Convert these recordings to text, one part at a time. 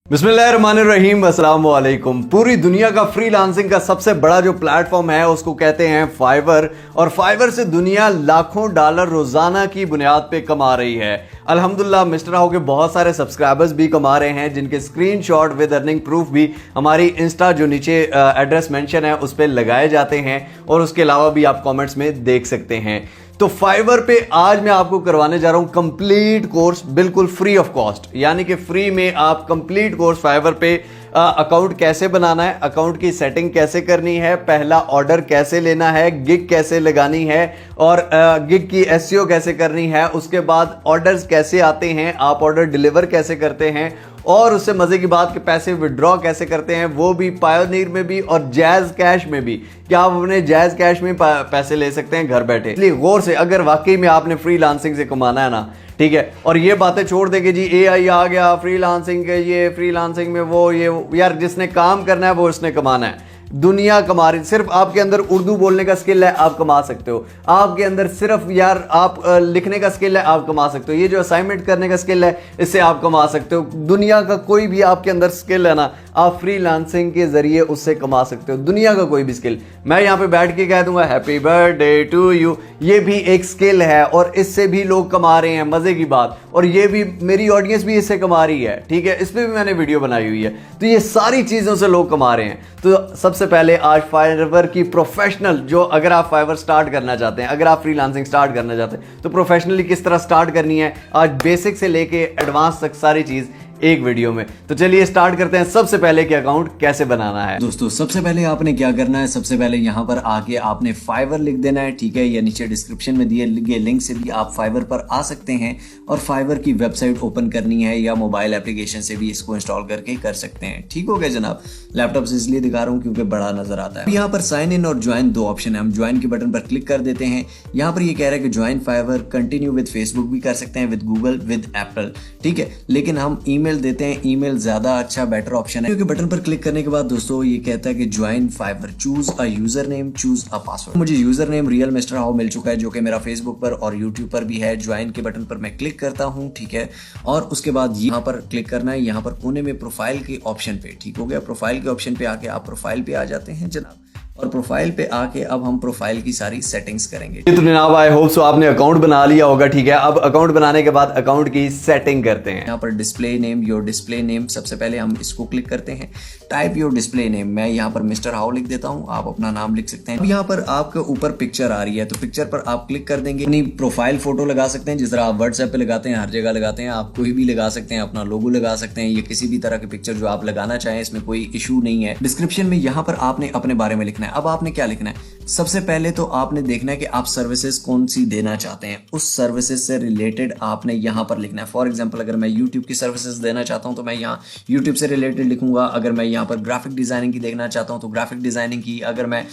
बिस्मिल्लाहिर्रहमानिर्रहीम, अस्सलाम वालेकुम। पूरी दुनिया का फ्रीलांसिंग का सबसे बड़ा जो प्लेटफॉर्म है उसको कहते हैं फाइवर, और फाइवर से दुनिया लाखों डॉलर रोजाना की बुनियाद पे कमा रही है। अल्हम्दुलिल्लाह मिस्टर हाउ के बहुत सारे सब्सक्राइबर्स भी कमा रहे हैं, जिनके स्क्रीनशॉट विद अर्निंग प्रूफ भी हमारी इंस्टा जो नीचे एड्रेस मेंशन है उस पर लगाए जाते हैं, और उसके अलावा भी आप कॉमेंट्स में देख सकते हैं। तो फाइवर पे आज मैं आपको करवाने जा रहा हूं कंप्लीट कोर्स, बिल्कुल फ्री ऑफ कॉस्ट, यानी कि फ्री में आप कंप्लीट कोर्स फाइवर पे अकाउंट कैसे बनाना है, अकाउंट की सेटिंग कैसे करनी है, पहला ऑर्डर कैसे लेना है, गिग कैसे लगानी है, और गिग की एसईओ कैसे करनी है, उसके बाद ऑर्डर्स कैसे आते हैं, आप ऑर्डर डिलीवर कैसे करते हैं, और उससे मजे की बात कि पैसे विड्रॉ कैसे करते हैं, वो भी पायोनियर में भी और जैज कैश में भी। क्या आप अपने जैज कैश में पैसे ले सकते हैं घर बैठे। इसलिए गौर से, अगर वाकई में आपने फ्रीलांसिंग से कमाना है ना, ठीक है, और ये बातें छोड़ देंगे जी एआई आ गया, फ्रीलांसिंग के ये, फ्रीलांसिंग में वो, ये यार जिसने काम करना है वो उसने कमाना है। दुनिया कमा रही, सिर्फ आपके अंदर उर्दू बोलने का स्किल है आप कमा सकते हो, आपके अंदर सिर्फ यार आप लिखने का स्किल है आप कमा सकते हो, ये जो असाइनमेंट करने का स्किल है इससे आप कमा सकते हो। दुनिया का कोई भी आपके अंदर स्किल है ना, आप फ्रीलांसिंग के जरिए उससे कमा सकते हो, दुनिया का कोई भी स्किल। मैं यहाँ पे बैठ के कह दूंगा हैप्पी बर्थडे टू यू, ये भी एक स्किल है और इससे भी लोग कमा रहे हैं, मजे की बात। और ये भी मेरी ऑडियंस भी इससे कमा रही है, ठीक है, इस पर भी मैंने वीडियो बनाई हुई है। तो ये सारी चीजों से लोग कमा रहे हैं। तो सबसे पहले आज फाइवर की प्रोफेशनल, जो अगर आप फाइवर स्टार्ट करना चाहते हैं, अगर आप फ्रीलांसिंग स्टार्ट करना चाहते हैं तो प्रोफेशनली किस तरह स्टार्ट करनी है, आज बेसिक से लेके एडवांस तक सारी चीज एक वीडियो में। तो चलिए स्टार्ट करते हैं। सबसे पहले कि अकाउंट कैसे बनाना है। दोस्तों सबसे पहले आपने क्या करना है, सबसे पहले यहाँ पर आके आपने फाइवर लिख देना है, ठीक है, या नीचे डिस्क्रिप्शन में दिए गए लिंक से भी आप फाइवर पर आ सकते हैं और फाइवर की वेबसाइट ओपन करनी है, या मोबाइल एप्लीकेशन से भी इसको इंस्टॉल करके कर सकते हैं। ठीक हो गया जनाब। लैपटॉप से इसलिए दिखा रहा हूँ क्योंकि बड़ा नजर आता है। यहाँ पर साइन इन और ज्वाइन दो ऑप्शन है, हम ज्वाइन के बटन पर क्लिक कर देते हैं। यहाँ पर ये कह रहा है कि join Fiverr, continue with Facebook भी कर सकते हैं, विद गूगल, विद एप्पल, ठीक है, लेकिन हम ईमेल देते हैं, ईमेल ज्यादा अच्छा बेटर ऑप्शन है। क्योंकि बटन पर क्लिक करने के बाद दोस्तों ये कहता है कि join Fiverr, choose a user name, choose a password. मुझे user name real mister How मिल चुका है, जो कि मेरा फेसबुक पर और यूट्यूब पर भी है। ज्वाइन के बटन पर मैं क्लिक करता हूं, ठीक है, और उसके बाद यहाँ पर क्लिक करना है, यहाँ पर कोने में प्रोफाइल के ऑप्शन पे, ठीक हो गया। प्रोफाइल के ऑप्शन पे आके आप प्रोफाइल पे आ जाते हैं जनाब, और प्रोफाइल पे आके अब हम प्रोफाइल की सारी सेटिंग्स करेंगे। तो जनाब आई होप सो आपने अकाउंट बना लिया होगा, ठीक है। अब अकाउंट बनाने के बाद अकाउंट की सेटिंग करते हैं। यहाँ पर display name, your display name, सबसे पहले हम इसको क्लिक करते हैं। टाइप योर डिस्प्ले नेम, मैं यहाँ पर मिस्टर हाउ लिख देता हूँ, आप अपना नाम लिख सकते हैं। अब यहाँ पर आपके ऊपर पिक्चर आ रही है, तो पिक्चर पर आप क्लिक कर देंगे। अपनी प्रोफाइल फोटो लगा सकते हैं, जिस तरह आप व्हाट्सएप पे लगाते हैं, हर जगह लगाते हैं, आप कोई भी लगा सकते हैं, अपना लोगो लगा सकते हैं, ये किसी भी तरह की पिक्चर जो आप लगाना चाहें, इसमें कोई इशू नहीं है। डिस्क्रिप्शन में यहाँ पर आपने अपने बारे में लिखना है। अब आपने क्या लिखना है, सबसे पहले तो आपने देखना है कि आप सर्विसेज कौन सी देना चाहते हैं, उस सर्विसेज से रिलेटेड आपने यहाँ पर लिखना है। फॉर एग्जांपल अगर मैं यूट्यूब की सर्विसेज देना चाहता हूँ तो मैं यहाँ यूट्यूब से रिलेटेड लिखूंगा। अगर मैं यहाँ पर ग्राफिक डिजाइनिंग की देखना चाहता हूँ तो ग्राफिक डिजाइनिंग की। अगर मैं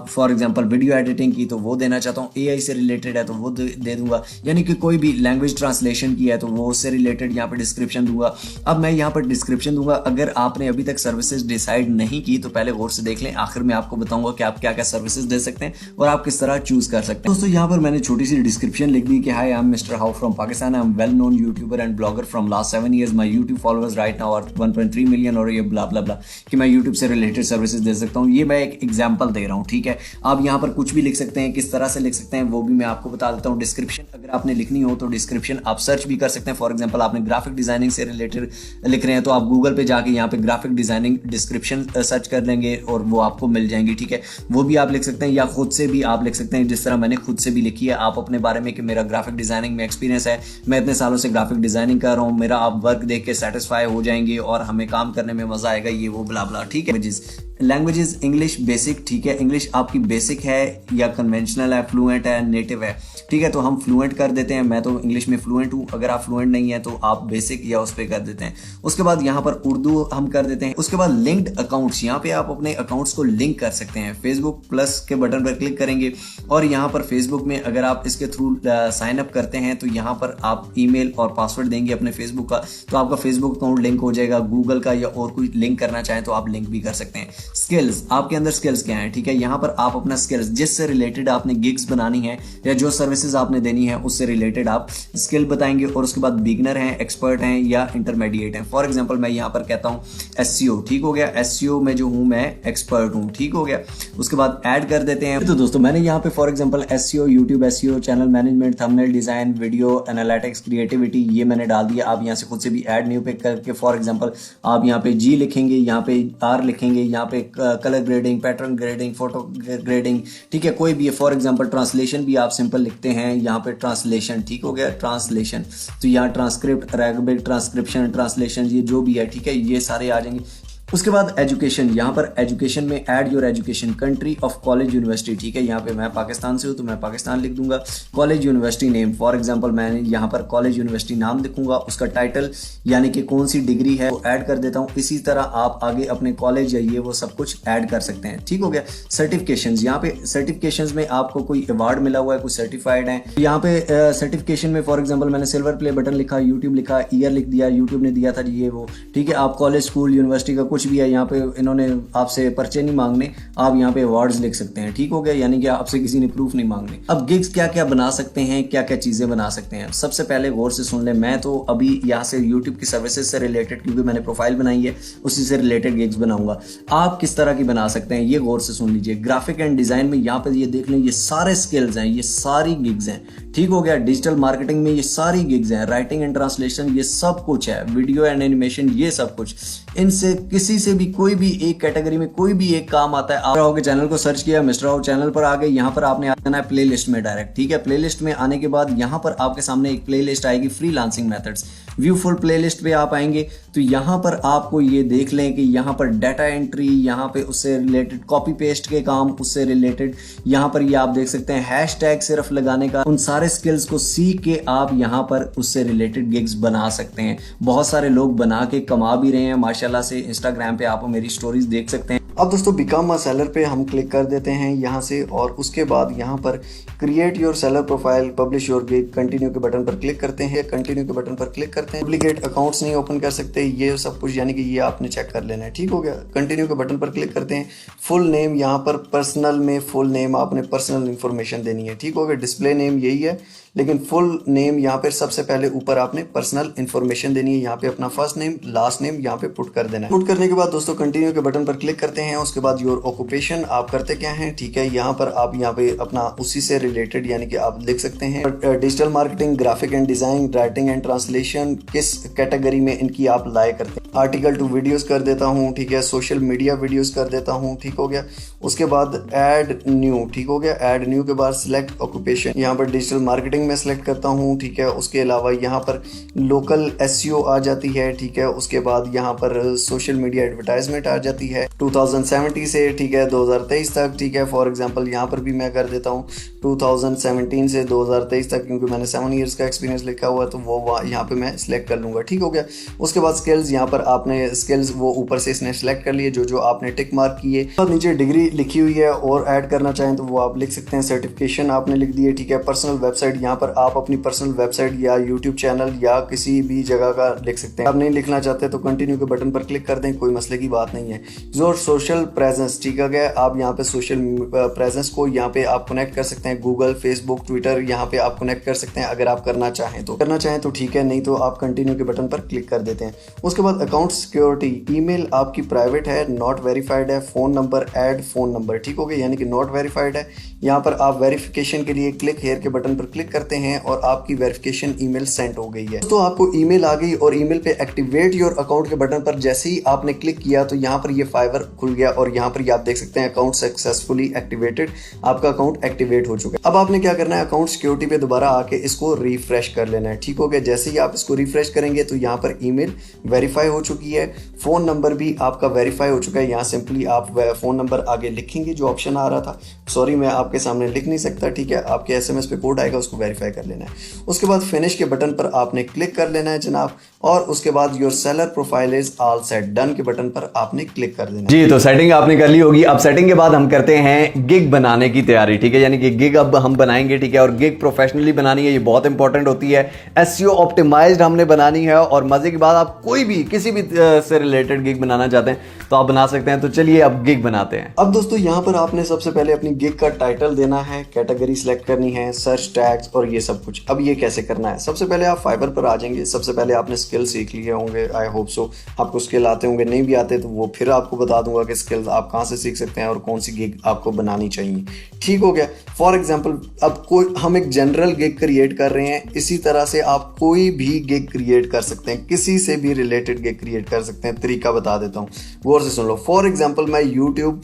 फॉर एग्जांपल वीडियो एडिटिंग की तो वो देना चाहता हूँ। एआई से रिलेटेड है तो वो दे दूंगा, यानी कि कोई भी लैंग्वेज ट्रांसलेशन की है तो वो उससे रिलेटेड यहाँ पर डिस्क्रिप्शन दूंगा। अब मैं यहाँ पर डिस्क्रिप्शन दूंगा। अगर आपने अभी तक सर्विसेज डिसाइड नहीं की तो पहले गौर से देख लें, आखिर में आपको बताऊंगा कि आप क्या क्या सर्विसेज दे सकते हैं और आप किस तरह चूज कर सकते हैं। दोस्तों यहाँ पर मैंने छोटी सी डिस्क्रिप्शन लिख दी कि hi I am mister How from Pakistan, I am well known YouTuber and blogger from last 7 years, my YouTube followers right now are 1.3 million, और ये ब्ला ब्ला ब्ला कि मैं यूट्यूब से रिलेटेड सर्विसेज दे सकता हूँ। ये मैं एक एग्जांपल दे रहा हूँ, ठीक है। आप यहाँ पर कुछ भी लिख सकते हैं, किस तरह से लिख सकते हैं वो भी मैं आपको बता देता हूँ। डिस्क्रिप्शन अगर आपने लिखनी हो तो डिस्क्रिप्शन आप सर्च भी कर सकते हैं। फॉर एग्जाम्पल आपने ग्राफिक डिजाइनिंग से रिलेटेड लिख रहे हैं तो आप गूगल पे जाके यहाँ पे ग्राफिक डिजाइनिंग डिस्क्रिप्शन सर्च कर लेंगे और वो आपको मिल जाएंगी, ठीक है, वो भी आप लिख सकते हैं। या खुद से भी आप लिख सकते हैं, जिस तरह मैंने खुद से भी लिखी है, आप अपने बारे में कि मेरा ग्राफिक डिजाइनिंग में एक्सपीरियंस है, मैं इतने सालों से ग्राफिक डिजाइनिंग कर रहा हूँ, मेरा आप वर्क देख के सेटिस्फाई हो जाएंगे और हमें काम करने में मजा आएगा, ये वो ब्ला ब्ला, ठीक है। लैंग्वेजेस इंग्लिश बेसिक, ठीक है, इंग्लिश आपकी बेसिक है या कन्वेंशनल है, फ्लुएंट है, नेटिव है, ठीक है, तो हम फ्लुएंट कर देते हैं। मैं तो इंग्लिश में फ्लुएंट हूँ, अगर आप फ्लुएंट नहीं है तो आप बेसिक या उस पर कर देते हैं। उसके बाद यहाँ पर उर्दू हम कर देते हैं। उसके बाद लिंक्ड अकाउंट्स, यहाँ पे आप अपने अकाउंट्स को लिंक कर सकते हैं। फेसबुक प्लस के बटन पर क्लिक करेंगे और यहाँ पर फेसबुक में अगर आप इसके थ्रू साइन अप करते हैं तो यहाँ पर आप ईमेल और पासवर्ड देंगे अपने फेसबुक का, तो आपका फेसबुक अकाउंट लिंक हो जाएगा। गूगल का या और कोई लिंक करना चाहें तो आप लिंक भी कर सकते हैं। स्किल्स, आपके अंदर स्किल्स क्या हैं, ठीक है। यहाँ पर आप अपना स्किल्स जिससे रिलेटेड आपने गिग्स बनानी है या जो सर्विसेज आपने देनी है उससे रिलेटेड आप स्किल बताएंगे। और उसके बाद बिगनर हैं, एक्सपर्ट हैं या इंटरमीडिएट हैं। फॉर एग्जांपल मैं यहाँ पर कहता हूँ एसईओ, ठीक हो गया। एसईओ में जो हूँ मैं एक्सपर्ट हूँ, ठीक हो गया। उसके बाद ऐड कर देते हैं। तो दोस्तों मैंने यहाँ पे for example SEO, YouTube SEO, channel management, thumbnail design, video analytics, creativity, ये मैंने डाल दिया। आप यहाँ से खुद से भी ऐड न्यू पे करके फॉर एग्जांपल आप यहाँ पे जी लिखेंगे, यहाँ पे आर लिखेंगे, यहाँ पे colour grading, pattern grading, photo grading, ठीक है, कोई भी है। फॉर एग्जांपल ट्रांसलेशन भी आप सिंपल लिखते हैं, यहाँ पे ट्रांसलेशन, ठीक हो गया, ट्रांसलेशन। तो यहाँ ट्रांसक्रिप्ट, अरेबिक ट्रांसक्रिप्शन, ट्रांसलेशन, ये जो भी है, ठीक है, ये सारे आ जाएंगे। उसके बाद एजुकेशन, यहाँ पर एजुकेशन में add your education country of college university, ठीक है। यहाँ पे मैं पाकिस्तान से हूँ तो मैं पाकिस्तान लिख दूंगा। College university name, for example मैं यहाँ पर कॉलेज यूनिवर्सिटी नाम लिखूंगा। उसका टाइटल यानी कि कौन सी डिग्री है वो ऐड कर देता हूँ। इसी तरह आप आगे अपने कॉलेज या ये वो सब कुछ ऐड कर सकते हैं, ठीक हो गया। सर्टिफिकेशन, यहाँ पे सर्टिफिकेशन में आपको कोई अवार्ड मिला हुआ है, कोई सर्टिफाइड है, यहाँ पे सर्टिफिकेशन में फॉर एग्जाम्पल मैंने सिल्वर प्ले बटन लिखा, यूट्यूब लिखा, ईयर लिख दिया, यूट्यूब ने दिया था ये वो, ठीक है। आप कॉलेज, स्कूल, यूनिवर्सिटी का कुछ भी है, यहाँ पे इन्होंने आपसे पर्चे नहीं मांगने, आप यहाँ पे अवार्ड्स लिख सकते हैं, ठीक हो गया। यानी कि आपसे किसी ने प्रूफ नहीं मांगने। अब गिग्स क्या क्या बना सकते हैं, क्या क्या चीजें बना सकते हैं, सबसे पहले गौर से सुन ले। मैं तो अभी यहाँ से यूट्यूब की सर्विसेज से रिलेटेड, क्योंकि मैंने प्रोफाइल बनाई है, उसी से रिलेटेड गिग्स बनाऊंगा। आप किस तरह की बना सकते हैं ये गौर से सुन लीजिए। ग्राफिक एंड डिजाइन में यहाँ पे ये देख लें, ये सारे स्किल्स हैं, ये सारी गिग्स हैं, ठीक हो गया। डिजिटल मार्केटिंग में ये सारी गिग्स हैं। राइटिंग एंड ट्रांसलेशन ये सब कुछ है। वीडियो एंड एनिमेशन ये सब कुछ, इनसे किसी से भी कोई भी एक कैटेगरी में कोई भी एक काम आता है। आप रहोगे चैनल को सर्च किया, मिस्टर राव चैनल पर आ गए, यहाँ पर आपने आ जाना है प्लेलिस्ट में डायरेक्ट, ठीक है। प्लेलिस्ट में आने के बाद यहाँ पर आपके सामने एक प्लेलिस्ट आएगी freelancing methods. View full playlist पे आप आएंगे तो यहाँ पर आपको ये देख लें कि यहाँ पर डाटा एंट्री, यहाँ पे उससे रिलेटेड कॉपी पेस्ट के काम, उससे रिलेटेड यहाँ पर ये आप देख सकते हैं हैशटैग सिर्फ लगाने का। उन सारे स्किल्स को सीख के आप यहाँ पर उससे रिलेटेड गिग्स बना सकते हैं। बहुत सारे लोग बना के कमा भी रहे हैं माशाल्लाह से। इंस्टाग्राम पे आप मेरी स्टोरीज देख सकते हैं। अब दोस्तों बिकम अ सेलर पे हम क्लिक कर देते हैं यहाँ से, और उसके बाद यहाँ पर create your seller profile, publish your gig, continue के बटन पर क्लिक करते हैं। कंटिन्यू के बटन पर क्लिक करते हैं। डुप्लीकेट अकाउंट्स नहीं ओपन कर सकते, ये सब कुछ यानी कि ये आपने चेक कर लेना है, ठीक हो गया। कंटिन्यू के बटन पर क्लिक करते हैं। फुल नेम, यहाँ पर पर्सनल में फुल नेम आपने पर्सनल इंफॉर्मेशन देनी है, ठीक हो गया। डिस्प्ले नेम यही है, लेकिन फुल नेम यहाँ पे सबसे पहले ऊपर आपने पर्सनल इंफॉर्मेशन देनी है। यहाँ पे अपना फर्स्ट नेम, लास्ट नेम यहाँ पे पुट कर देना है। पुट करने के बाद दोस्तों कंटिन्यू के बटन पर क्लिक करते हैं। उसके बाद योर ऑक्यूपेशन, आप करते क्या हैं, ठीक है। यहाँ पर आप यहाँ पे अपना उसी से रिलेटेड यानी कि आप लिख सकते हैं digital marketing, graphic and design, writing and translation, किस कैटेगरी में इनकी आप लाए करते हैं। आर्टिकल टू वीडियोस कर देता हूँ, ठीक है। सोशल मीडिया वीडियोस कर देता हूँ, ठीक हो गया। उसके बाद ऐड न्यू, ठीक हो गया। ऐड न्यू के बाद सिलेक्ट ऑक्यूपेशन, यहाँ पर डिजिटल मार्केटिंग में सिलेक्ट करता हूँ, ठीक है। उसके अलावा यहाँ पर लोकल एसईओ आ जाती है, ठीक है। उसके बाद यहाँ पर सोशल मीडिया एडवर्टाइजमेंट आ जाती है 2070 से, ठीक है, 2023 तक, ठीक है। फॉर एग्जांपल यहाँ पर भी मैं कर देता हूँ 2017 से 2023 तक, क्योंकि मैंने 7 ईयर्स का एक्सपीरियंस लिखा हुआ है तो वो यहाँ पे मैं सिलेक्ट कर लूँगा, ठीक हो गया। उसके बाद स्किल्स, यहाँ पर आपने स्किल्स वो ऊपर से इसने सेलेक्ट कर लिए जो आपने टिक मार्क किए। तो नीचे डिग्री लिखी हुई है, और ऐड करना चाहें तो वो आप लिख सकते हैं। सर्टिफिकेशन आपने लिख दिए, ठीक है। पर्सनल वेबसाइट, यहाँ पर आप अपनी पर्सनल वेबसाइट या यूट्यूब चैनल या किसी भी जगह का लिख सकते हैं। आप नहीं लिखना चाहते तो कंटिन्यू के बटन पर क्लिक कर दें, कोई मसले की बात नहीं है। जो सोशल प्रेजेंस, ठीक है, आप यहाँ पे सोशल प्रेजेंस को यहाँ पे आप कनेक्ट कर सकते हैं। गूगल, फेसबुक, ट्विटर, यहाँ पे आप कनेक्ट कर सकते हैं अगर आप करना चाहें तो ठीक है, नहीं तो आप कंटिन्यू के बटन पर क्लिक कर देते हैं। उसके बाद अकाउंट सिक्योरिटी, ईमेल आपकी प्राइवेट है, नॉट वेरीफाइड है। Phone number, add phone number, ठीक हो गया, यानी कि नॉट वेरीफाइड है। यहाँ पर आप वेरिफिकेशन के लिए क्लिक हेयर के बटन पर क्लिक करते हैं और आपकी वेरिफिकेशन ईमेल सेंड हो गई है। तो आपको ईमेल आ गई, और ईमेल पे एक्टिवेट योर अकाउंट के बटन पर जैसे ही आपने क्लिक किया तो यहाँ पर ये फाइवर खुल गया, और यहाँ पर आप देख सकते हैं अकाउंट सक्सेसफुली एक्टिवेटेड, आपका अकाउंट एक्टिवेट हो चुका है। अब आपने क्या करना है, अकाउंट सिक्योरिटी पे दोबारा आके इसको रिफ्रेश कर लेना है, ठीक हो गया। जैसे ही आप इसको रिफ्रेश करेंगे तो यहाँ पर ईमेल वेरीफाई हो चुकी है, फोन नंबर भी आपका वेरीफाई हो चुका है। यहाँ सिंपली आप फोन नंबर आगे लिखेंगे जो ऑप्शन आ रहा था, सॉरी मैं आपके सामने लिख नहीं सकता, ठीक है। आपके एसएमएस पे कोड आएगा, उसको वेरीफाई कर लेना है। उसके बाद फिनिश के बटन पर आपने क्लिक कर लेना है जनाब, और उसके बाद your seller profile is all set, done के बटन पर आपने क्लिक कर देना है। जी, तो सेटिंग आपने कर ली होगी। अब सेटिंग के बाद हम करते हैं गिग बनाने की तैयारी, ठीक है, यानी कि गिग गिग अब हम बनाएंगे, ठीक है, और गिग प्रोफेशनली बनानी है, ये बहुत इंपॉर्टेंट होती है। एसईओ ऑप्टिमाइज्ड हमने बनानी है, और मजे की बात, आप कोई भी किसी भी से रिलेटेड गिग बनाना चाहते हैं तो आप बना सकते हैं। तो चलिए अब गिग बनाते हैं। अब दोस्तों यहाँ पर आपने सबसे पहले अपनी गिग का टाइटल देना है, कैटेगरी सिलेक्ट करनी है, सर्च टैग्स और ये सब कुछ। अब ये कैसे करना है, सबसे पहले आप फाइवर पर आ जाएंगे। सबसे पहले आपने स्किल सीख लिए होंगे, आई होप सो आपको स्किल आते होंगे, नहीं भी आते तो वो फिर आपको बता दूंगा कि स्किल्स आप कहाँ से सीख सकते हैं और कौन सी गिग आपको बनानी चाहिए। ठीक हो गया। फॉर एग्जाम्पल अब कोई हम एक जनरल गिग क्रिएट कर रहे हैं, इसी तरह से आप कोई भी गिग क्रिएट कर सकते हैं, किसी से भी रिलेटेड गिग क्रिएट कर सकते हैं। तरीका बता देता हूँ, गौर से सुन लो। फॉर एग्जाम्पल मैं यूट्यूब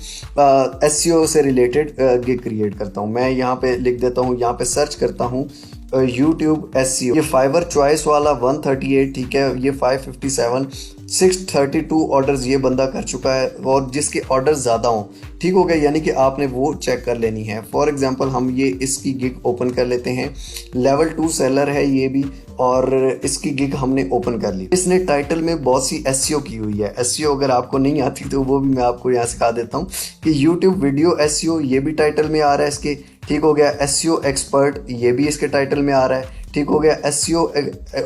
एसईओ से रिलेटेड गिग क्रिएट करता हूँ। मैं यहाँ पे लिख देता हूँ, यहाँ पे सर्च करता हूँ यूट्यूब एसईओ। ये फाइवर चॉइस वाला 138, ठीक है, ये 557, 632 ऑर्डर्स ये बंदा कर चुका है, और जिसके ऑर्डर्स ज़्यादा हों, ठीक हो गया, यानी कि आपने वो चेक कर लेनी है। फॉर एग्जांपल हम ये इसकी गिग ओपन कर लेते हैं, लेवल 2 सेलर है ये भी, और इसकी गिग हमने ओपन कर ली। इसने टाइटल में बहुत सी एसईओ की हुई है। एसईओ अगर आपको नहीं आती तो वो भी मैं आपको यहाँ सिखा देता हूँ कि यूट्यूब वीडियो एसईओ ये भी टाइटल में आ रहा है इसके, ठीक हो गया। एसईओ एक्सपर्ट ये भी इसके टाइटल में आ रहा है, ठीक हो गया। एसईओ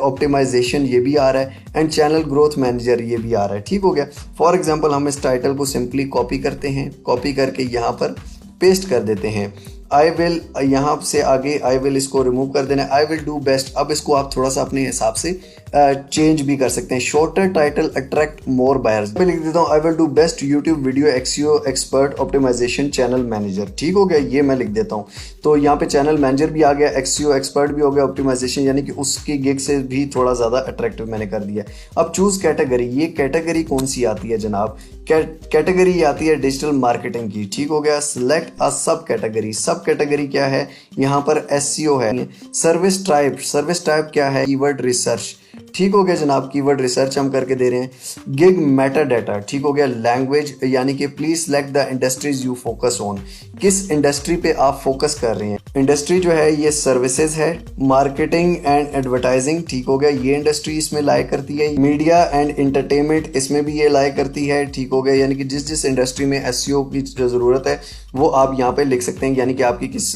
ऑप्टिमाइजेशन ये भी आ रहा है, एंड चैनल ग्रोथ मैनेजर ये भी आ रहा है, ठीक हो गया। फॉर एग्जांपल हम इस टाइटल को सिंपली कॉपी करते हैं, कॉपी करके यहाँ पर पेस्ट कर देते हैं। आई विल, यहाँ से आगे आई विल इसको रिमूव कर देना है। आई विल डू बेस्ट, अब इसको आप थोड़ा सा अपने हिसाब से चेंज भी कर सकते हैं। Shorter title attract more buyers, मैं लिख देता हूँ I will do best YouTube video SEO expert optimization channel manager, ठीक हो गया, ये मैं लिख देता हूँ। तो यहाँ पे चैनल मैनेजर भी आ गया, एक्सईओ एक्सपर्ट भी हो गया, ऑप्टिमाइजेशन यानी कि उसकी गिग से भी थोड़ा ज़्यादा अट्रैक्टिव मैंने कर दिया। अब चूज कैटेगरी, ये कैटेगरी कौन सी आती है जनाब, कैटेगरी आती है डिजिटल मार्केटिंग की, ठीक हो गया। सिलेक्ट अ सब कैटेगरी, सब कैटेगरी क्या है, यहाँ पर एसईओ है। सर्विस टाइप, सर्विस टाइप क्या है, कीवर्ड रिसर्च, ठीक हो गया जनाब, कीवर्ड रिसर्च हम करके दे रहे हैं। गिग मेटा डाटा, ठीक हो गया। लैंग्वेज यानी कि please select the industries you focus on, किस इंडस्ट्री पे आप फोकस कर रहे हैं। इंडस्ट्री जो है ये सर्विसेज है, मार्केटिंग एंड एडवर्टाइजिंग, ठीक हो गया, ये इंडस्ट्री इसमें लाई करती है। मीडिया एंड एंटरटेनमेंट इसमें भी ये लाई करती है, ठीक हो गया, यानी कि जिस जिस इंडस्ट्री में एसईओ की ज़रूरत है वो आप यहाँ पे लिख सकते हैं, यानी कि आपकी किस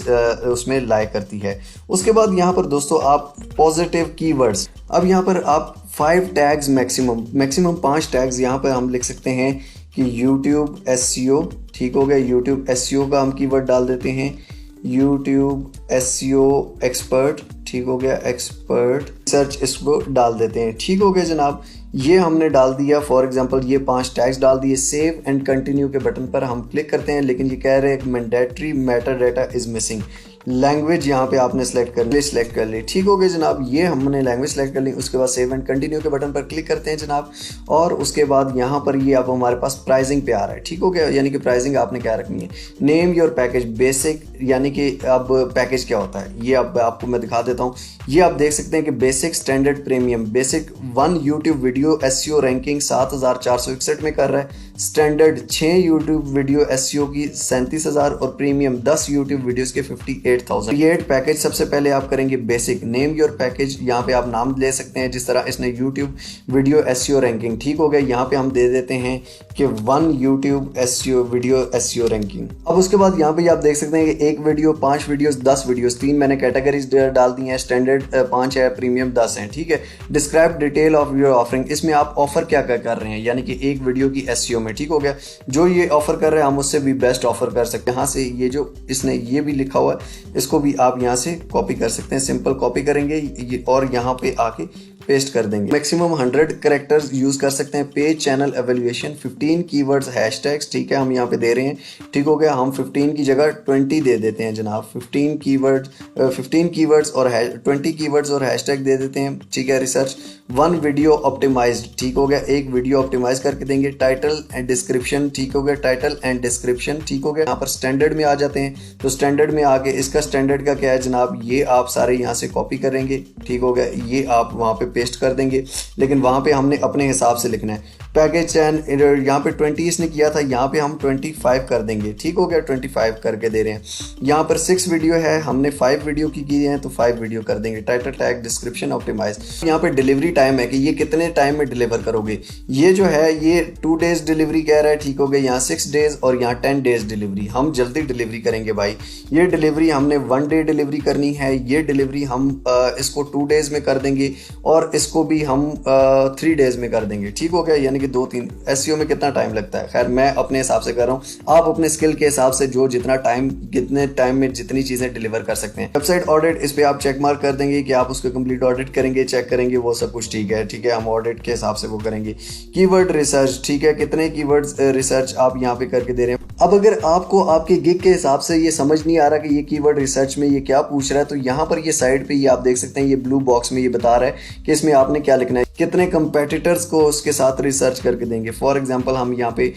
उसमें लाई करती है। उसके बाद यहाँ पर दोस्तों आप पॉजिटिव कीवर्ड्स, अब यहाँ पर आप 5 टैग्स मैक्सिमम 5 टैग्स यहाँ पर हम लिख सकते हैं कि यूट्यूब एसईओ, ठीक हो गया, यूट्यूब एसईओ का हम कीवर्ड डाल देते हैं, यूट्यूब एसईओ एक्सपर्ट, ठीक हो गया, एक्सपर्ट सर्च इसको डाल देते हैं, ठीक हो गया जनाब, ये हमने डाल दिया। फॉर एग्जांपल ये 5 टैग्स डाल दिए। सेव एंड कंटिन्यू के बटन पर हम क्लिक करते हैं, लेकिन ये कह रहे हैं mandatory Meta data is missing. Language यहाँ पे आपने सेलेक्ट कर ली, ठीक हो गया जनाब, ये हमने लैंग्वेज सेलेक्ट कर ली। उसके बाद सेव एंड कंटिन्यू के बटन पर क्लिक करते हैं जनाब, और उसके बाद यहाँ पर ये अब हमारे पास प्राइसिंग पे आ रहा है, ठीक हो गया, यानी कि प्राइसिंग आपने क्या रखनी है। नेम योर पैकेज, बेसिक यानी कि अब पैकेज क्या होता है ये अब आपको मैं दिखा देता हूँ। ये आप देख सकते हैं कि basic, standard, premium. Basic 1 YouTube video SEO ranking 7461 में कर रहा है, स्टैंडर्ड 6 यूट्यूब वीडियो एसईओ की 37,000 और प्रीमियम 10 यूट्यूब वीडियोस के 58,000। क्रिएट पैकेज, सबसे पहले आप करेंगे बेसिक। नेम योर पैकेज, यहाँ पे आप नाम ले सकते हैं जिस तरह इसने यूट्यूब वीडियो एसईओ रैंकिंग, ठीक हो गया, यहाँ पे हम दे देते हैं कि 1 YouTube SEO video SEO ranking. अब उसके बाद यहाँ पे आप देख सकते हैं कि 1 वीडियो, 5 वीडियोस, 10 वीडियोस, 3 मैंने कैटेगरीज डाल दी हैं, स्टैंडर्ड 5 है, प्रीमियम 10 है, ठीक है। Describe detail of your offering, इसमें आप ऑफर क्या क्या कर रहे हैं, यानी कि एक वीडियो की एसईओ में, ठीक हो गया, जो ये ऑफर कर रहे हैं हम उससे भी बेस्ट ऑफर कर सकते हैं। यहाँ से ये जो इसने ये भी लिखा हुआ है इसको भी आप यहाँ से कॉपी कर सकते हैं, सिंपल कॉपी करेंगे ये और यहाँ पे आके पेस्ट कर देंगे। मैक्सिमम 100 कैरेक्टर्स यूज कर सकते हैं। Page channel evaluation, 15 keywords, hashtags, ठीक है, हम यहाँ पे दे रहे हैं, ठीक हो गया, हम 15 की जगह 20 दे देते हैं जनाब। 15 कीवर्ड्स और 20 कीवर्ड्स और हैशटैग दे देते हैं, ठीक है। रिसर्च 1 वीडियो ऑप्टिमाइज्ड, ठीक हो गया, एक वीडियो ऑप्टिमाइज करके देंगे। टाइटल एंड डिस्क्रिप्शन, ठीक हो गया, टाइटल एंड डिस्क्रिप्शन, ठीक हो गया। यहाँ पर स्टैंडर्ड में आ जाते हैं, तो स्टैंडर्ड में आके इसका स्टैंडर्ड का क्या है जनाब, ये आप सारे यहाँ से कॉपी करेंगे, ठीक हो गया, ये आप वहाँ पे पेस्ट कर देंगे, लेकिन वहाँ पे हमने अपने हिसाब से लिखना है। पैकेज एंड यहाँ पे 20 इसने किया था, यहाँ पे हम 25 कर देंगे। ठीक हो गया, 25 करके दे रहे हैं। यहाँ पर 6 वीडियो है, हमने 5 वीडियो की हैं तो 5 वीडियो कर देंगे। Title tag description optimize. यहाँ पे डिलीवरी टाइम है कि ये कितने टाइम में डिलीवर करोगे। ये जो है ये 2 डेज डिलीवरी कह रहा है। ठीक हो गया, यहाँ 6 डेज और यहाँ 10 डेज डिलीवरी। हम जल्दी डिलीवरी करेंगे भाई। ये डिलीवरी हमने 1 डे डिलीवरी करनी है। ये डिलीवरी हम इसको 2 डेज में कर देंगे और इसको भी हम 3 डेज में कर देंगे। ठीक हो गया, यानी कि 2-3। एसईओ में कितना टाइम लगता है, खैर मैं अपने हिसाब से कर रहा हूँ, आप अपने स्किल के हिसाब से जो जितना टाइम, कितने टाइम में जितनी चीजें डिलीवर कर सकते हैं। वेबसाइट ऑडिट, इस पे आप चेक मार्क कर देंगे कि आप उसको कंप्लीट ऑडिट करेंगे, चेक करेंगे, वो सब कुछ ठीक है। ठीक है, हम ऑडिट के हिसाब से वो करेंगे। कीवर्ड रिसर्च, ठीक है, कितने कीवर्ड्स रिसर्च आप यहाँ पे करके दे रहे हैं। अब अगर आपको आपके गिग के हिसाब से ये समझ नहीं आ रहा कि ये कीवर्ड रिसर्च में ये क्या पूछ रहा है, तो यहाँ पर ये साइड पे ये आप देख सकते हैं, ये ब्लू बॉक्स में ये बता रहा है कि इसमें आपने क्या लिखना है, कितने कंपेटिटर्स को उसके साथ रिसर्च करके देंगे। फॉर एग्जांपल हम यहाँ पे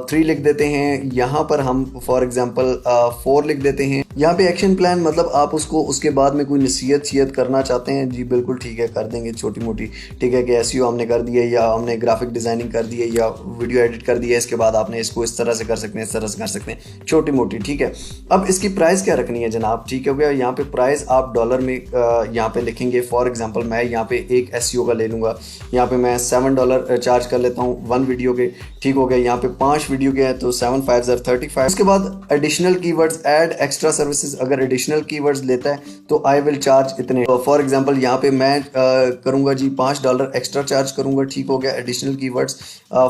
3 लिख देते हैं, यहाँ पर हम फॉर एग्जांपल 4 लिख देते हैं। यहाँ पे एक्शन प्लान, मतलब आप उसको उसके बाद में कोई नसीहत करना चाहते हैं, जी बिल्कुल ठीक है, कर देंगे छोटी मोटी। ठीक है कि एसईओ हमने कर दिया, या हमने ग्राफिक डिजाइनिंग कर दी है, या वीडियो एडिट कर दिया, इसके बाद आपने इसको इस तरह से कर सकते हैं, इस तरह से कर सकते हैं, छोटी मोटी। ठीक है, अब इसकी प्राइस क्या रखनी है जनाब। ठीक हो गया, यहाँ पे प्राइस आप डॉलर में यहाँ पे लिखेंगे। फॉर एग्जांपल मैं यहाँ पे एक एसईओ का ले लूँगा, यहाँ पे मैं $7 चार्ज कर लेता हूँ 1 वीडियो के। ठीक हो गया, यहाँ पे 5 वीडियो के हैं तो 7 5 35। उसके बाद additional keywords, add extra services, अगर एडिशनल कीवर्ड्स लेता है तो आई विल चार्ज इतने। फॉर एग्जांपल यहाँ पे मैं करूँगा जी $5 एक्स्ट्रा चार्ज करूँगा। ठीक हो गया, एडिशनल कीवर्ड्स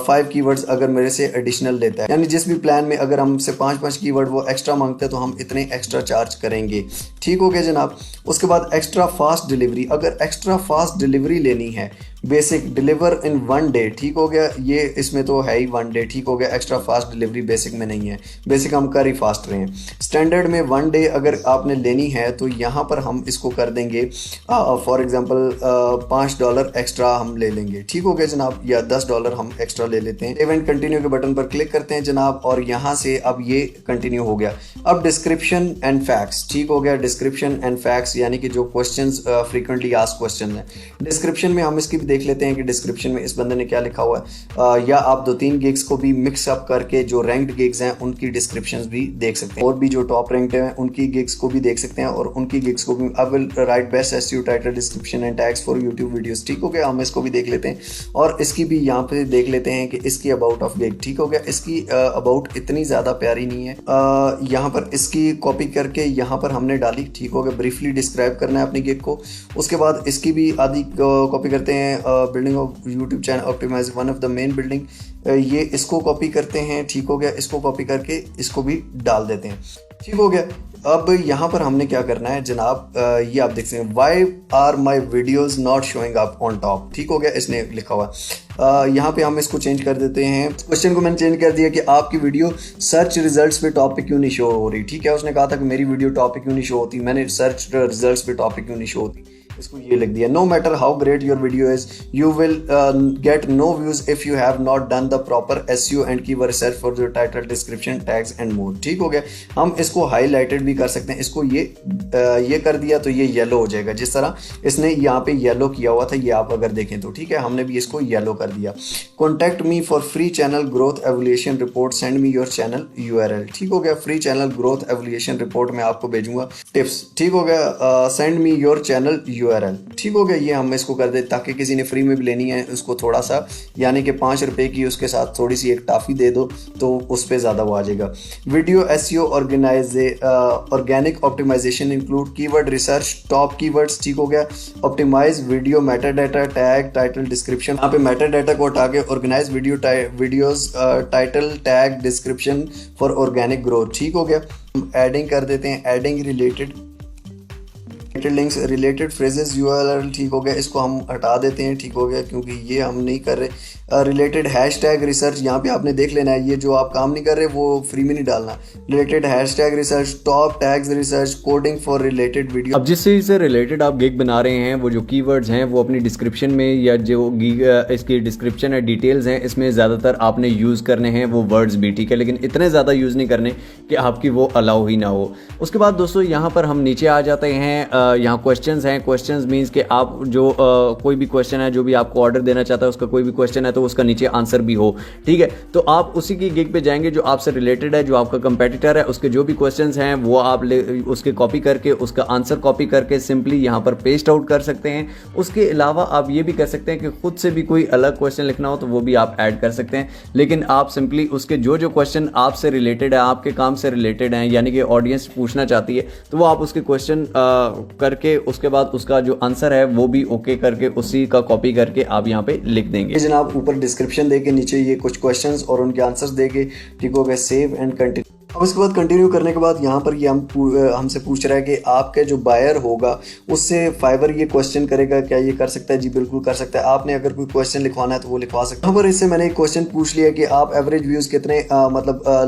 5 कीवर्ड्स अगर मेरे से एडिशनल लेता है, यानी जिस भी प्लान में अगर हमसे 5 कीवर्ड वो एक्स्ट्रा मांगते हैं तो हम इतने एक्स्ट्रा चार्ज करेंगे। ठीक हो गया जनाब। उसके बाद एक्स्ट्रा फास्ट डिलीवरी, अगर एक्स्ट्रा फास्ट डिलीवरी लेनी है, बेसिक डिलीवर इन 1 डे। ठीक हो गया, ये इसमें तो है ही 1 डे। ठीक हो गया, एक्स्ट्रा फास्ट डिलीवरी बेसिक में नहीं है, बेसिक हम कर ही फास्ट रहे हैं। स्टैंडर्ड में 1 डे अगर आपने लेनी है तो यहाँ पर हम इसको कर देंगे फॉर एग्जांपल $5 एक्स्ट्रा हम ले लेंगे। ठीक हो गया जनाब, या $10 हम एक्स्ट्रा ले लेते हैं। इवेंट कंटिन्यू के बटन पर क्लिक करते हैं जनाब, और यहाँ से अब ये कंटिन्यू हो गया। अब डिस्क्रिप्शन एंड फैक्ट्स। ठीक हो गया, डिस्क्रिप्शन एंड फैक्ट्स यानी कि जो क्वेश्चंस फ्रीक्वेंटली आस्क्ड क्वेश्चन है। डिस्क्रिप्शन में हम इसकी देख लेते हैं कि डिस्क्रिप्शन में इस बंदे ने क्या लिखा हुआ है, या आप 2-3 गिग्स को भी मिक्स अप करके जो रैंक्ड गिग्स हैं उनकी डिस्क्रिप्शंस भी देख सकते हैं, और भी जो टॉप रैंक्ड हैं उनकी गिग्स को भी देख सकते हैं, और उनकी गिग्स को भी। I will write best SEO title description and tags for YouTube videos. ठीक हो गया, हम इसको भी देख लेते हैं, और इसकी भी यहाँ पे देख लेते हैं कि इसकी अबाउट ऑफ गिग। ठीक हो गया, इसकी अबाउट इतनी ज्यादा प्यारी नहीं है। यहाँ पर इसकी कॉपी करके यहाँ पर हमने डाली। ठीक हो गया, ब्रीफली डिस्क्राइब करना है अपनी गिग को। उसके बाद इसकी भी आधी कॉपी करते हैं, building of YouTube channel optimize one of the main building, ये इसको कॉपी करते हैं। ठीक हो गया, इसको कॉपी करके इसको भी डाल देते हैं। ठीक हो गया, अब यहाँ पर हमने क्या करना है जनाब, ये आप देख सकते हैं, why are my videos not showing up on top. ठीक हो गया, इसने लिखा हुआ। यहाँ पे हम इसको चेंज कर देते हैं। क्वेश्चन को मैंने चेंज कर दिया कि आपकी वीडियो सर्च रिजल्ट्स पे टॉप पे क्यों नहीं शो हो रही। ठीक है, उसने कहा था कि मेरी वीडियो टॉप पे क्यों नहीं शो होती, मैंने सर्च रिजल्ट्स पे टॉप पे क्यों नहीं शो होती, इसको ये लिख दिया। No matter how great your video is, you will get no views if you have not done the proper SEO and keyword research for your title description tags and more. ठीक हो गया, हम इसको हाईलाइटेड भी कर सकते हैं। इसको ये कर दिया तो ये येलो हो जाएगा, जिस तरह इसने यहाँ पे येलो किया हुआ था, ये आप अगर देखें तो। ठीक है, हमने भी इसको येलो कर दिया। Contact me for free channel growth evolution report, send me your channel URL। ठीक हो गया, free channel growth evolution report में आपको भेजूंगा टिप्स। ठीक हो गया, send me your channel URL। ठीक हो गया, ये हम इसको कर दे ताकि किसी ने फ्री में भी लेनी है उसको थोड़ा सा, यानी कि ₹5 की उसके साथ थोड़ी सी एक टाफी दे दो तो उस पर ज़्यादा वो आ जाएगा। Video SEO organic optimization include keyword research top keywords. ठीक हो गया, optimize video meta data tag title description, यहाँ पे मेटा डाटा को हटा के organize videos title tag description for organic growth. ठीक हो गया, एडिंग कर देते हैं, adding related links related phrases URL। ठीक हो गया, इसको हम हटा देते हैं। ठीक हो गया, क्योंकि ये हम नहीं कर रहे। रिलेटेड हैशटैग रिसर्च, यहाँ पे आपने देख लेना है, ये जो आप काम नहीं कर रहे वो फ्री में नहीं डालना। Related hashtag research, top tags research, coding for related video. अब जिस चीज़ से रिलेटेड आप गिग बना रहे हैं वो जो कीवर्ड्स हैं वो अपनी डिस्क्रिप्शन में या जो गिग इसकी डिस्क्रिप्शन है डिटेल्स हैं इसमें ज़्यादातर आपने यूज़ करने हैं वो वर्ड्स भी, ठीक है, लेकिन इतने ज़्यादा यूज़ नहीं करने कि आपकी वो अलाउ ही ना हो। उसके बाद दोस्तों यहाँ पर हम नीचे आ जाते हैं, यहाँ क्वेश्चंस हैं। क्वेश्चंस मीन्स कि आप जो कोई भी क्वेश्चन है जो भी आपको ऑर्डर देना चाहता है उसका कोई भी क्वेश्चन है तो उसका नीचे आंसर भी हो, ठीक है। तो आप उसी की गिग पे जाएंगे जो आपसे रिलेटेड है, जो आपका कंपेटिटर है उसके जो भी क्वेश्चंस हैं वो आप उसके कॉपी करके उसका आंसर कॉपी करके सिंपली यहाँ पर पेस्ट आउट कर सकते हैं। उसके अलावा आप ये भी कर सकते हैं कि खुद से भी कोई अलग क्वेश्चन लिखना हो तो वो भी आप ऐड कर सकते हैं, लेकिन आप सिंपली उसके जो क्वेश्चन आपसे रिलेटेड है, आपके काम से रिलेटेड हैं, यानी कि ऑडियंस पूछना चाहती है तो वो आप उसके क्वेश्चन करके उसके बाद उसका जो आंसर है वो भी ओके करके उसी का कॉपी करके आप यहाँ पे लिख देंगे। जनाब ऊपर डिस्क्रिप्शन देके नीचे ये कुछ क्वेश्चंस और उनके आंसर्स देके, ठीक हो गया, सेव एंड कंटिन्यू। अब उसके बाद कंटिन्यू करने के बाद यहाँ पर ये हमसे पूछ रहा है कि आपके जो बायर होगा उससे फाइवर ये क्वेश्चन करेगा, क्या ये कर सकता है? जी बिल्कुल कर सकता है। आपने अगर कोई क्वेश्चन लिखवाना है तो वो लिखवा सकते हैं। यहाँ पर इससे मैंने एक क्वेश्चन पूछ लिया कि आप एवरेज व्यूज़ कितने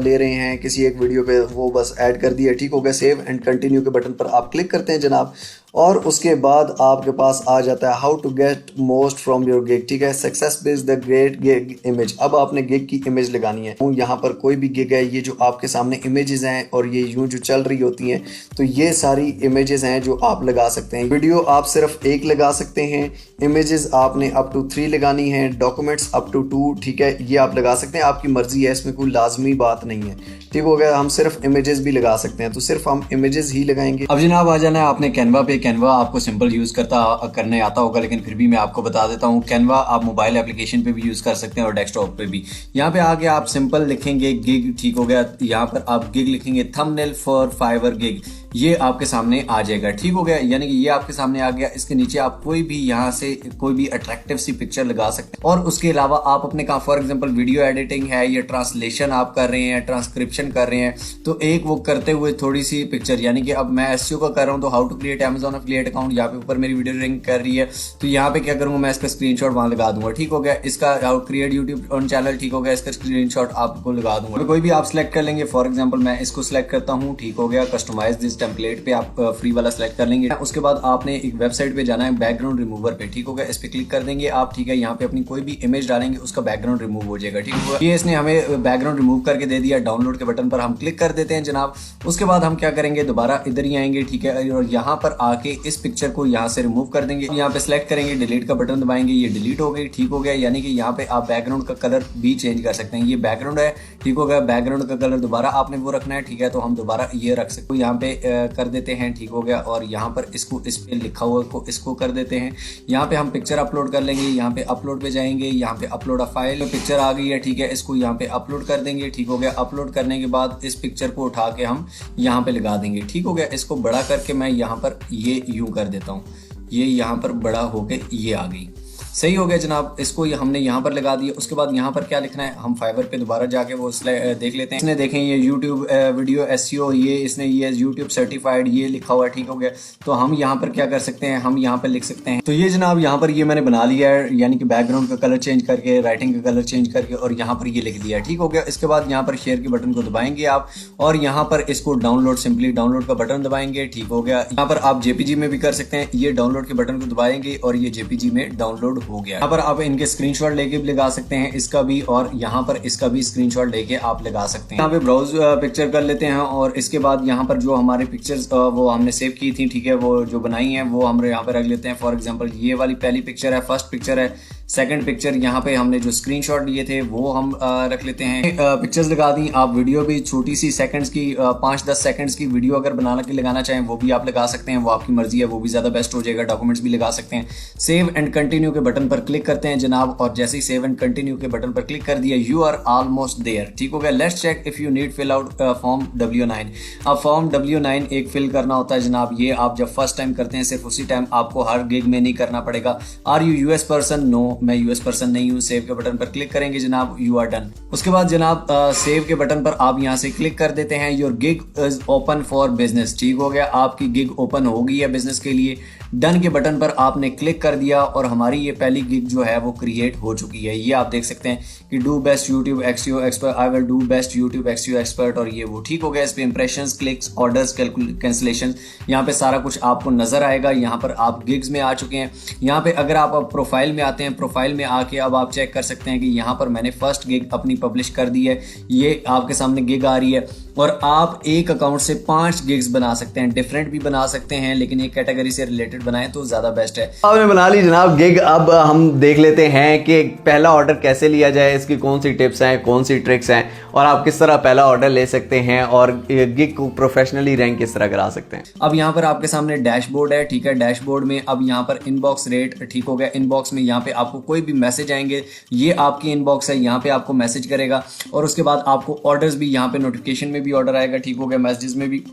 ले रहे हैं किसी एक वीडियो पे, वो बस ऐड कर दिया, ठीक हो गया। सेव एंड कंटिन्यू के बटन पर आप क्लिक करते हैं जनाब, और उसके बाद आपके पास आ जाता है how to get most from your gig, ठीक है। Success base the great gig image. अब आपने गिग की इमेज लगानी है। यहाँ पर कोई भी गिग है, ये जो आपके सामने इमेजेस हैं और ये यूं जो चल रही होती हैं, तो ये सारी इमेजेस हैं जो आप लगा सकते हैं। वीडियो आप सिर्फ एक लगा सकते हैं, इमेजेस आपने अप टू 3 लगानी है, डॉक्यूमेंट्स अप टू 2, ठीक है, ये आप लगा सकते हैं, आपकी मर्जी है, इसमें कोई लाजमी बात नहीं है, ठीक हो गया। हम सिर्फ इमेजेस भी लगा सकते हैं, तो सिर्फ हम इमेजेस ही लगाएंगे। अब जनाब आ जाना है आपने कैनवा पे। कैनवा आपको सिंपल यूज करने आता होगा, लेकिन फिर भी मैं आपको बता देता हूँ। कैनवा आप मोबाइल एप्लीकेशन पे भी यूज कर सकते हैं और डेस्कटॉप पे भी। यहाँ पे आगे आप सिंपल लिखेंगे गिग, ठीक हो गया। यहाँ पर आप गिग लिखेंगे, थंबनेल फॉर फाइवर गिग, ये आपके सामने आ जाएगा, ठीक हो गया। यानी कि ये आपके सामने आ गया। इसके नीचे आप कोई भी यहाँ से कोई भी अट्रैक्टिव सी पिक्चर लगा सकते हैं। और उसके अलावा आप अपने काम, फॉर एग्जांपल वीडियो एडिटिंग है या ट्रांसलेशन आप कर रहे हैं, ट्रांसक्रिप्शन कर रहे हैं, तो एक वो करते हुए थोड़ी सी पिक्चर, यानी कि अब मैं एसईओ का कर रहा हूँ तो how to create Amazon affiliate account, यहाँ पे ऊपर मेरी वीडियो लिंक कर रही है, तो यहाँ पे क्या करूंगा, मैं इसका स्क्रीनशॉट वहां लगा दूंगा, ठीक हो गया। इसका how create YouTube on channel, ठीक हो गया, इसका स्क्रीनशॉट आपको लगा दूंगा। कोई भी आप सिलेक्ट कर लेंगे, फॉर एग्जाम्पल मैं इसको सिलेक्ट करता हूँ, ठीक हो गया। कस्टमाइज दिस टेम्पलेट पे आप फ्री वाला सिलेक्ट कर लेंगे। उसके बाद आपने एक वेबसाइट पे जाना है, बैकग्राउंड रिमूवर पे, ठीक हो गया। इस पे क्लिक कर देंगे आप, ठीक है। यहाँ पे अपनी कोई भी इमेज डालेंगे उसका बैकग्राउंड रिमूव हो जाएगा, ठीक है। ये इसने हमें बैकग्राउंड रिमूव करके दे दिया। डाउनलोड के बटन पर हम क्लिक कर देते हैं जनाब। उसके बाद हम क्या करेंगे, दोबारा इधर ही आएंगे, ठीक है, और यहाँ पर आके इस पिक्चर को यहाँ से रिमूव कर देंगे। यहाँ पे सिलेक्ट करेंगे, डिलीट का बटन दबाएंगे, ये डिलीट हो गई, ठीक हो गया। यानी कि यहाँ पे आप बैकग्राउंड का कलर भी चेंज कर सकते हैं। ये बैकग्राउंड है, ठीक हो गया। बैकग्राउंड का कलर दोबारा आपने वो रखना है, ठीक है, तो हम दोबारा ये रख सकते हैं, यहाँ पे कर देते हैं, ठीक हो गया। और यहाँ पर इसको इस पे लिखा हुआ को इसको कर देते हैं। यहाँ पे हम पिक्चर अपलोड कर लेंगे, यहाँ पे अपलोड पे जाएंगे, यहाँ पे अपलोड अ फाइल, पिक्चर आ गई है, ठीक है, इसको यहाँ पे अपलोड कर देंगे, ठीक हो गया। अपलोड करने के बाद इस पिक्चर को उठा के हम यहाँ पे लगा देंगे, ठीक हो गया। इसको बड़ा करके मैं यहाँ पर ये यूं कर देता हूँ, ये यहाँ पर बड़ा होके ये आ गई, सही हो गया जनाब। इसको हमने यहाँ पर लगा दिया। उसके बाद यहाँ पर क्या लिखना है, हम फाइवर पे दोबारा जाके वो देख लेते हैं। इसने देखें ये यूट्यूब वीडियो एसईओ, ये इसने ये यूट्यूब सर्टिफाइड ये लिखा हुआ है, ठीक हो गया। तो हम यहाँ पर क्या कर सकते हैं, हम यहाँ पर लिख सकते हैं। तो ये जनाब यहाँ पर ये मैंने बना लिया है, यानी कि बैकग्राउंड का कलर चेंज करके, राइटिंग का कलर चेंज करके, और यहाँ पर ये लिख दिया, ठीक हो गया। इसके बाद यहाँ पर शेयर के बटन को दबाएंगे आप, और यहाँ पर इसको डाउनलोड, सिंपली डाउनलोड का बटन दबाएंगे, ठीक हो गया। यहाँ पर आप जेपीजी में भी कर सकते हैं। ये डाउनलोड के बटन को दबाएंगे और ये जेपीजी में डाउनलोड हो गया। यहाँ पर आप इनके स्क्रीनशॉट लेके भी लगा सकते हैं, इसका भी, और यहाँ पर इसका भी स्क्रीनशॉट लेके आप लगा सकते हैं। यहाँ पे ब्राउज पिक्चर कर लेते हैं, और इसके बाद यहाँ पर जो हमारे पिक्चर्स वो हमने सेव की थी, ठीक है, वो जो बनाई है वो हम यहाँ पे रख लेते हैं। फॉर एग्जांपल ये वाली पहली पिक्चर है, फर्स्ट पिक्चर है। सेकंड पिक्चर यहाँ पे हमने जो स्क्रीनशॉट लिए थे वो हम रख लेते हैं। पिक्चर्स लगा दी। आप वीडियो भी छोटी सी सेकंड्स की 5-10 सेकंड्स की वीडियो अगर लगाना चाहें वो भी आप लगा सकते हैं, वो आपकी मर्जी है, वो भी ज्यादा बेस्ट हो जाएगा। डॉक्यूमेंट्स भी लगा सकते हैं। सेव एंड कंटिन्यू के बटन पर क्लिक करते हैं जनाब, और जैसे ही सेव एंड कंटिन्यू के बटन पर क्लिक कर दिया, यू आर ऑलमोस्ट देयर, ठीक हो गया। Let's check if you need fill out form W9। अब फॉर्म W9 एक फिल करना होता है जनाब। ये आप जब फर्स्ट टाइम करते हैं, सिर्फ उसी टाइम, आपको हर गिग में नहीं करना पड़ेगा। Are you US person? No. हूँ, मैं यूएस पर्सन नहीं हूँ। सेव के बटन पर क्लिक करेंगे जनाब, यू आर डन। उसके बाद जनाब सेव के बटन पर आप यहाँ से क्लिक कर देते हैं, your gig is open for business. ठीक हो गया, आपकी गिग ओपन हो गई है बिजनेस के लिए। डन के बटन पर आपने क्लिक कर दिया और हमारी ये पहली गिग जो है वो क्रिएट हो चुकी है। ये आप देख सकते हैं कि do best YouTube SEO expert, I will do best YouTube SEO expert, और ये वो ठीक हो गया। इस पे इंप्रेशंस, क्लिक्स, ऑर्डर्स, कैंसिलेशन, यहाँ पे सारा कुछ आपको नजर आएगा। यहाँ पर आप गिग्स में आ चुके हैं। यहाँ पे अगर आप प्रोफाइल में आते हैं, प्रोफाइल में आके अब आप चेक कर सकते हैं कि यहाँ पर मैंने फर्स्ट गिग अपनी पब्लिश कर दी है। ये आपके सामने गिग आ रही है और आप एक अकाउंट से 5 गिग्स बना सकते हैं। डिफरेंट भी बना सकते हैं, लेकिन एक कैटेगरी से रिलेटेड बनाएं तो ज्यादा बेस्ट है। आपने बना ली जनाब गिग। अब हम देख लेते हैं कि पहला ऑर्डर कैसे लिया जाए, इसकी कौन सी टिप्स हैं, कौन सी ट्रिक्स हैं, और आप किस तरह पहला ऑर्डर ले सकते हैं और गिग को प्रोफेशनली रैंक किस तरह करा सकते हैं। अब यहाँ पर आपके सामने डैशबोर्ड है, ठीक है। डैशबोर्ड में अब यहाँ पर इनबॉक्स रेट, ठीक हो गया। इनबॉक्स में यहाँ पे आपको कोई भी मैसेज आएंगे, ये आपकी इनबॉक्स है, यहाँ पे आपको मैसेज करेगा। और उसके बाद आपको ऑर्डर्स भी यहाँ पे नोटिफिकेशन में भी ऑर्डर आएगा, ठीक हो गया, मैसेजेस में भी।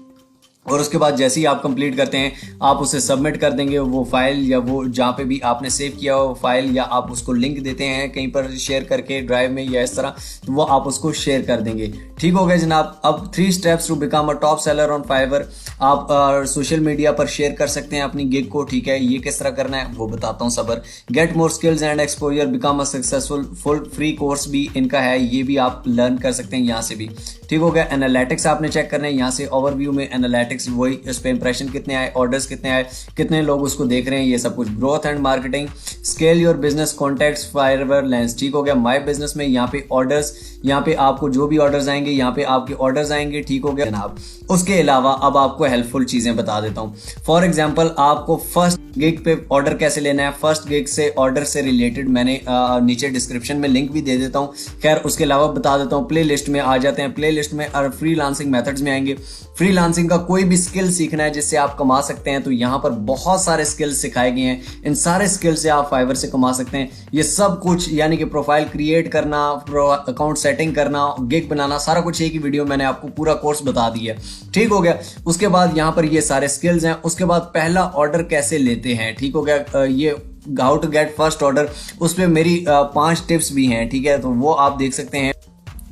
और उसके बाद जैसे ही आप कंप्लीट करते हैं आप उसे सबमिट कर देंगे, वो फाइल या वो जहाँ पे भी आपने सेव किया हो फाइल, या आप उसको लिंक देते हैं कहीं पर शेयर करके ड्राइव में या इस तरह, तो वो आप उसको शेयर कर देंगे। ठीक हो गया जनाब। अब 3 steps to become a top seller on Fiverr. आप सोशल मीडिया पर शेयर कर सकते हैं अपनी गिग को, ठीक है। ये किस तरह करना है वो बताता हूँ, सबर। Get more skills and exposure, become a successful, full free course भी इनका है, ये भी आप लर्न कर सकते हैं यहाँ से भी। ठीक हो गया। एनालिटिक्स आपने चेक करना है यहाँ से, ओवरव्यू में एनालिटिक्स, वही इस पे इंप्रेशन कितने आए, ऑर्डर्स कितने आए, कितने लोग उसको देख रहे हैं, ये सब कुछ। Growth and marketing, scale your business, contacts, Fiverr lens. ठीक हो गया। माय बिजनेस में यहाँ पे ऑर्डर्स, यहाँ पे आपको जो भी ऑर्डर्स आएंगे यहाँ पे आपके ऑर्डर्स आएंगे, ठीक हो गया जनाब। उसके अलावा अब आपको हेल्पफुल चीजें बता देता हूँ। फॉर एग्जाम्पल आपको फर्स्ट गिग पे ऑर्डर कैसे लेना है, फर्स्ट गिग से ऑर्डर से रिलेटेड मैंने नीचे डिस्क्रिप्शन में लिंक भी दे देता हूँ। खैर उसके अलावा बता देता हूँ, प्ले लिस्ट में आ जाते हैं। प्ले लिस्ट में फ्रीलांसिंग मेथड्स में आएंगे। फ्रीलांसिंग का कोई भी स्किल सीखना है जिससे आप कमा सकते हैं, तो यहाँ पर बहुत सारे स्किल्स सिखाए गए हैं। इन सारे स्किल से आप फाइवर से कमा सकते हैं। ये सब कुछ यानी कि प्रोफाइल क्रिएट करना, अकाउंट सेटिंग करना, गिग बनाना, सारा कुछ एक ही वीडियो मैंने आपको पूरा कोर्स बता दिया। ठीक हो गया। उसके बाद यहाँ पर ये सारे स्किल्स हैं। उसके बाद पहला ऑर्डर कैसे लेते हैं, ठीक हो गया। ये how to get first order, उस पर मेरी 5 टिप्स भी हैं, ठीक है, तो वो आप देख सकते हैं।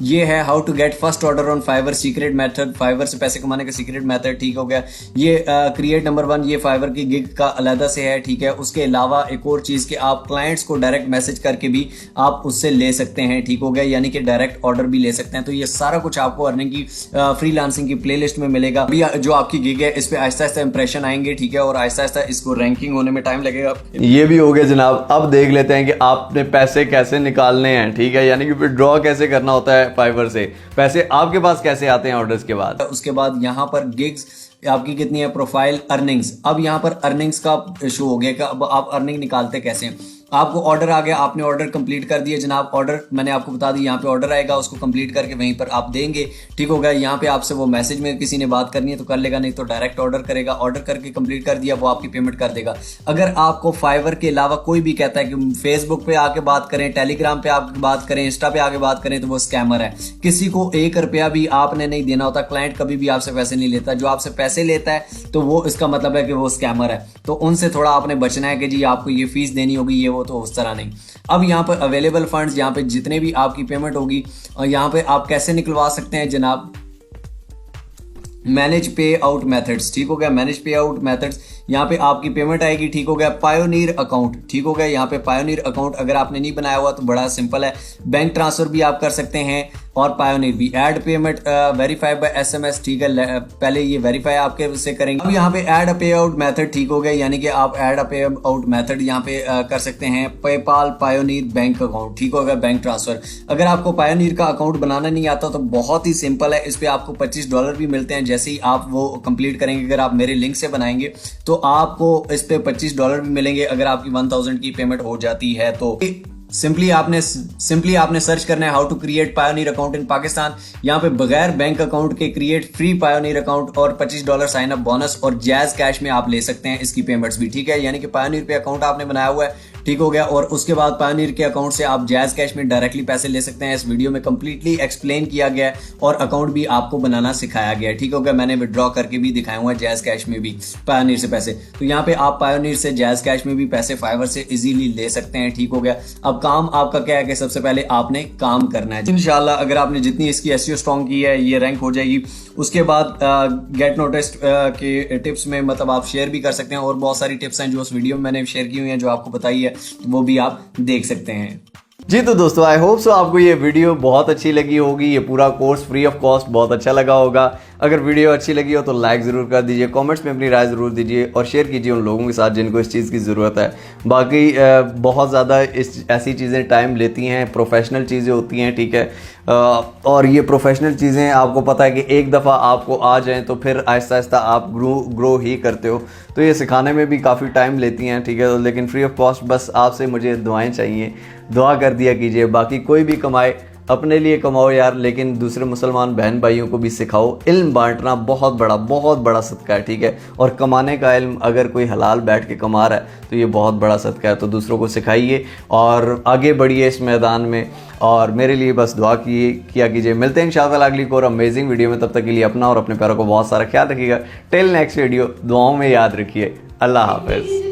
ये है how to get first order on Fiverr, secret method, Fiverr से पैसे कमाने का सीक्रेट मेथड। ठीक हो गया। ये क्रिएट नंबर 1, ये फाइवर की गिग का अलग से है, ठीक है। उसके अलावा एक और चीज कि आप क्लाइंट्स को डायरेक्ट मैसेज करके भी आप उससे ले सकते हैं, ठीक हो गया, यानी कि डायरेक्ट ऑर्डर भी ले सकते हैं। तो ये सारा कुछ आपको अर्निंग की फ्रीलांसिंग की प्लेलिस्ट में मिलेगा। अभी जो आपकी गिग है इस पे आहिस्ता आहिस्ता इंप्रेशन आएंगे, ठीक है, और आहिस्ता आहिस्ता इसको रैंकिंग होने में टाइम लगेगा। ये भी हो गया जनाब। अब देख लेते हैं कि आपने पैसे कैसे निकालने हैं, ठीक है, यानी कि विड्रॉ कैसे करना होता है फाइवर से। पैसे आपके पास कैसे आते हैं ऑर्डर्स के बाद। उसके बाद यहाँ पर गिग्स आपकी कितनी है, प्रोफाइल, अर्निंग्स। अब यहाँ पर अर्निंग्स का शो हो गया कि अब आप अर्निंग निकालते कैसे हैं। आपको ऑर्डर आ गया, आपने ऑर्डर कंप्लीट कर दिया जनाब। ऑर्डर मैंने आपको बता दी, यहाँ पे ऑर्डर आएगा, उसको कंप्लीट करके वहीं पर आप देंगे, ठीक हो गया। यहाँ पे आपसे वो मैसेज में किसी ने बात करनी है तो कर लेगा, नहीं तो डायरेक्ट ऑर्डर करेगा। ऑर्डर करके कंप्लीट कर दिया, वो आपकी पेमेंट कर देगा। अगर आपको फाइवर के अलावा कोई भी कहता है कि फेसबुक पे आके बात करें, टेलीग्राम पे आके बात करें, इंस्टा पे आके बात करें, तो वो स्कैमर है। किसी को 1 रुपया भी आपने नहीं देना होता। क्लाइंट कभी भी आपसे पैसे नहीं लेता। जो आपसे पैसे लेता है तो वो इसका मतलब है कि वो स्कैमर है। तो उनसे थोड़ा आपने बचना है कि जी आपको ये फीस देनी होगी, ये वो, तो उस तरह नहीं। अब यहाँ पर अवेलेबल फंड्स, यहाँ पे जितने भी आपकी पेमेंट होगी, और यहाँ पे आप कैसे निकलवा सकते हैं जनाब, मैनेज पे आउट मेथड्स। ठीक हो गया। मैनेज पे आउट मेथड्स, यहाँ पे आपकी पेमेंट आएगी, ठीक हो गया। पायोनियर अकाउंट, ठीक हो गया। यहाँ पे पायोनियर अकाउंट अगर आपने नहीं बनाया हुआ तो बड़ा सिंपल है, बैंक ट्रांसफर भी आप कर सकते हैं और पायोनियर भी। Add payment verify by SMS, ठीक है, पहले ये वेरीफाई आपके उससे करेंगे। अब यहाँ पे ऐड अ पे आउट मेथड, ठीक हो गया, यानी कि आप ऐड अ पे आउट मेथड यहाँ पे कर सकते हैं। पेपाल, पायोनियर, बैंक अकाउंट, ठीक हो गया, बैंक ट्रांसफर। अगर आपको पायोनियर का अकाउंट बनाना नहीं आता तो बहुत ही सिंपल है, इस पे आपको $25 भी मिलते हैं जैसे ही आप वो कंप्लीट करेंगे। अगर आप मेरे लिंक से बनाएंगे तो आपको इस पे $25 भी मिलेंगे अगर आपकी 1000 की पेमेंट हो जाती है तो। सिंपली आपने सर्च करना है how to create Payoneer account in Pakistan. यहाँ पे बगैर बैंक अकाउंट के क्रिएट फ्री पायोनियर अकाउंट और $25 साइन अप बोनस और जैज कैश में आप ले सकते हैं इसकी पेमेंट्स भी, ठीक है। यानी कि पायोनियर पे अकाउंट आपने बनाया हुआ है, ठीक हो गया। और उसके बाद पायोनियर के अकाउंट से आप जैज कैश में डायरेक्टली पैसे ले सकते हैं। इस वीडियो में कंप्लीटली एक्सप्लेन किया गया है और अकाउंट भी आपको बनाना सिखाया गया है, ठीक हो गया। मैंने विड्रॉ करके भी दिखाया हुआ है जैज कैश में भी पायोनियर से पैसे। तो यहाँ पे आप पायोनियर से जैज कैश में भी पैसे फाइवर से इजीली ले सकते हैं, ठीक हो गया। अब काम आपका क्या है कि सबसे पहले आपने काम करना है। इंशाल्लाह अगर आपने जितनी इसकी एसईओ स्ट्रॉन्ग की है ये रैंक हो जाएगी। उसके बाद गेट नोटिस के टिप्स में मतलब आप शेयर भी कर सकते हैं और बहुत सारी टिप्स हैं जो उस वीडियो में मैंने शेयर की हुई हैं जो आपको बताई है, तो वो भी आप देख सकते हैं। जी तो दोस्तों आई होप सो आपको ये वीडियो बहुत अच्छी लगी होगी। ये पूरा कोर्स फ्री ऑफ कॉस्ट बहुत अच्छा लगा होगा। अगर वीडियो अच्छी लगी हो तो लाइक ज़रूर कर दीजिए, कमेंट्स में अपनी राय ज़रूर दीजिए और शेयर कीजिए उन लोगों के साथ जिनको इस चीज़ की ज़रूरत है। बाकी बहुत ज़्यादा ऐसी चीज़ें टाइम लेती हैं, प्रोफेशनल चीज़ें होती हैं, ठीक है। और ये प्रोफेशनल चीज़ें आपको पता है कि एक दफ़ा आपको आ जाएं तो फिर आहिस्ता आहिस्ता आप ग्रो ही करते हो, तो ये सिखाने में भी काफ़ी टाइम लेती हैं, ठीक है। लेकिन फ्री ऑफ कॉस्ट बस आपसे मुझे दुआएं चाहिए, दुआ कर दिया कीजिए। बाकी कोई भी कमाए अपने लिए कमाओ यार, लेकिन दूसरे मुसलमान बहन भाइयों को भी सिखाओ। इल्म बांटना बहुत बड़ा सदका है, ठीक है। और कमाने का इल्म अगर कोई हलाल बैठ के कमा रहा है तो ये बहुत बड़ा सदका है, तो दूसरों को सिखाइए और आगे बढ़िए इस मैदान में। और मेरे लिए बस दुआ किया कीजिए। मिलते हैं इंशाअल्लाह अगली को और अमेजिंग वीडियो में। तब तक के लिए अपना और अपने प्यारों को बहुत सारा ख्याल रखिएगा। टिल नेक्स्ट वीडियो दुआओं में याद रखिए। अल्लाह हाफिज़।